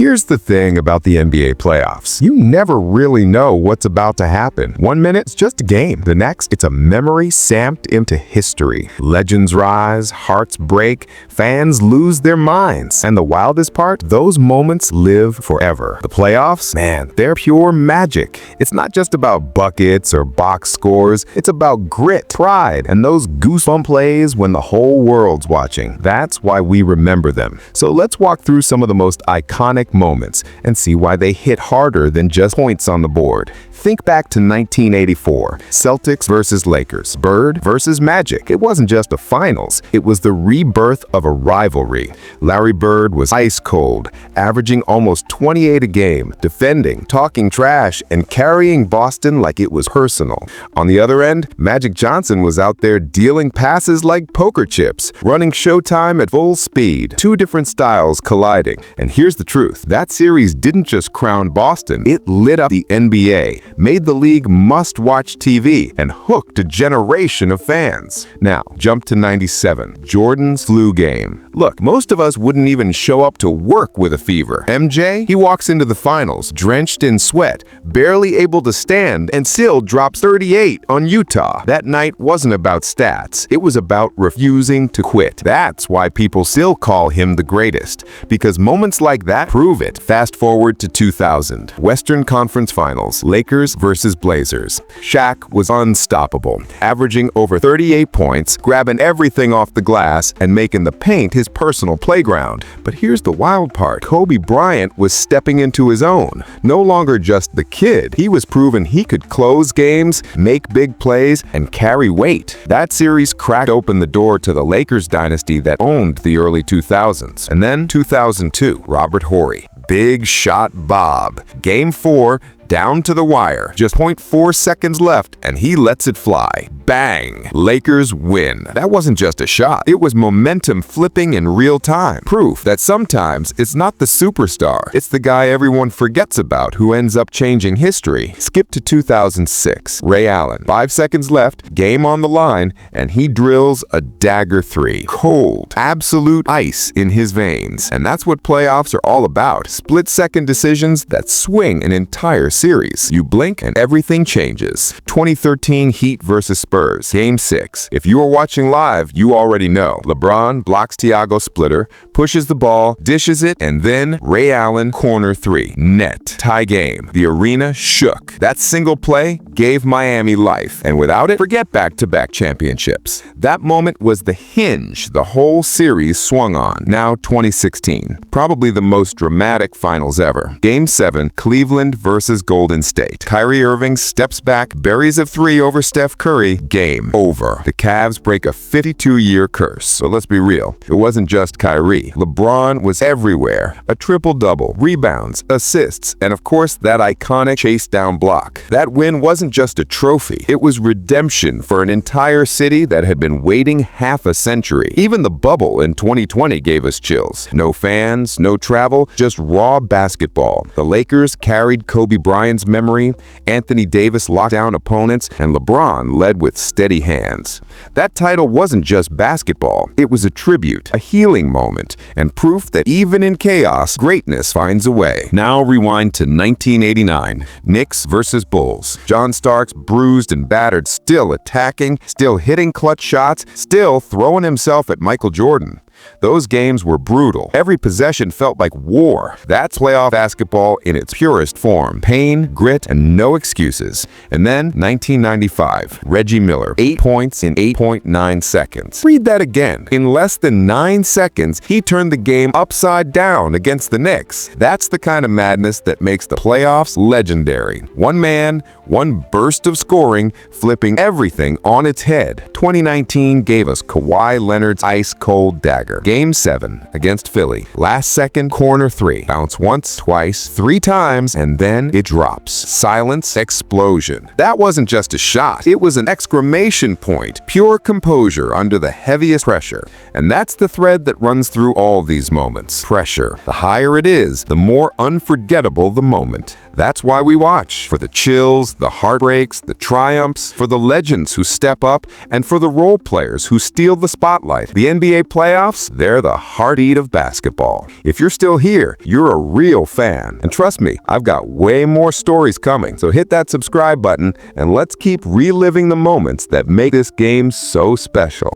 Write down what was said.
Here's the thing about the NBA playoffs. You never really know what's about to happen. 1 minute, it's just a game. The next, it's a memory stamped into history. Legends rise, hearts break, fans lose their minds. And the wildest part, those moments live forever. The playoffs, man, they're pure magic. It's not just about buckets or box scores. It's about grit, pride, and those goosebump plays when the whole world's watching. That's why we remember them. So let's walk through some of the most iconic moments and see why they hit harder than just points on the board. Think back to 1984, Celtics versus Lakers, Bird versus Magic. It wasn't just a finals, it was the rebirth of a rivalry. Larry Bird was ice cold, averaging almost 28 a game, defending, talking trash, and carrying Boston like it was personal. On the other end, Magic Johnson was out there dealing passes like poker chips, running Showtime at full speed. Two different styles colliding. And here's the truth, that series didn't just crown Boston, it lit up the NBA, made the league must-watch TV, and hooked a generation of fans. Now, jump to 97, Jordan's flu game. Look, most of us wouldn't even show up to work with a fever. MJ, he walks into the finals, drenched in sweat, barely able to stand, and still drops 38 on Utah. That night wasn't about stats, it was about refusing to quit. That's why people still call him the greatest, because moments like that prove it. Fast forward to 2000, Western Conference Finals, Lakers versus Blazers. Shaq was unstoppable, averaging over 38 points, grabbing everything off the glass, and making the paint his personal playground. But here's the wild part. Kobe Bryant was stepping into his own. No longer just the kid, he was proving he could close games, make big plays, and carry weight. That series cracked open the door to the Lakers dynasty that owned the early 2000s. And then 2002, Robert Horry. Big shot Bob. Game 4, down to the wire. Just 0.4 seconds left, and he lets it fly. Bang! Lakers win. That wasn't just a shot. It was momentum flipping in real time. Proof that sometimes it's not the superstar. It's the guy everyone forgets about who ends up changing history. Skip to 2006. Ray Allen. 5 seconds left, game on the line, and he drills a dagger 3. Cold. Absolute ice in his veins. And that's what playoffs are all about. Split-second decisions that swing an entire series. You blink and everything changes. 2013 Heat versus Spurs, Game 6. If you are watching live, you already know. LeBron blocks Thiago splitter, pushes the ball, dishes it, and then Ray Allen corner 3. Net. Tie game. The arena shook. That single play gave Miami life, and without it, forget back-to-back championships. That moment was the hinge the whole series swung on. Now 2016. Probably the most dramatic finals ever. Game 7, Cleveland versus Golden State. Kyrie Irving steps back, buries a 3 over Steph Curry. Game over. The Cavs break a 52-year curse. So let's be real. It wasn't just Kyrie. LeBron was everywhere. A triple-double, rebounds, assists, and of course that iconic chase-down block. That win wasn't just a trophy. It was redemption for an entire city that had been waiting half a century. Even the bubble in 2020 gave us chills. No fans, no travel, just raw basketball. The Lakers carried Kobe Bryant's memory, Anthony Davis locked down opponents, and LeBron led with steady hands. That title wasn't just basketball, it was a tribute, a healing moment, and proof that even in chaos, greatness finds a way. Now rewind to 1989, Knicks versus Bulls. John Starks, bruised and battered, still attacking, still hitting clutch shots, still throwing himself at Michael Jordan. Those games were brutal. Every possession felt like war. That's playoff basketball in its purest form. Pain, grit, and no excuses. And then 1995, Reggie Miller, 8 points in 8.9 seconds. Read that again. In less than 9 seconds, he turned the game upside down against the Knicks. That's the kind of madness that makes the playoffs legendary. One man, one burst of scoring, flipping everything on its head. 2019 gave us Kawhi Leonard's ice-cold dagger. Game 7 against Philly. Last second, corner 3. Bounce once, twice, 3 times, and then it drops. Silence, explosion. That wasn't just a shot. It was an exclamation point. Pure composure under the heaviest pressure. And that's the thread that runs through all these moments. Pressure. The higher it is, the more unforgettable the moment. That's why we watch. For the chills, the heartbreaks, the triumphs, for the legends who step up, and for the role players who steal the spotlight. The NBA playoffs, they're the heartbeat of basketball. If you're still here, you're a real fan. And trust me, I've got way more stories coming. So hit that subscribe button and let's keep reliving the moments that make this game so special.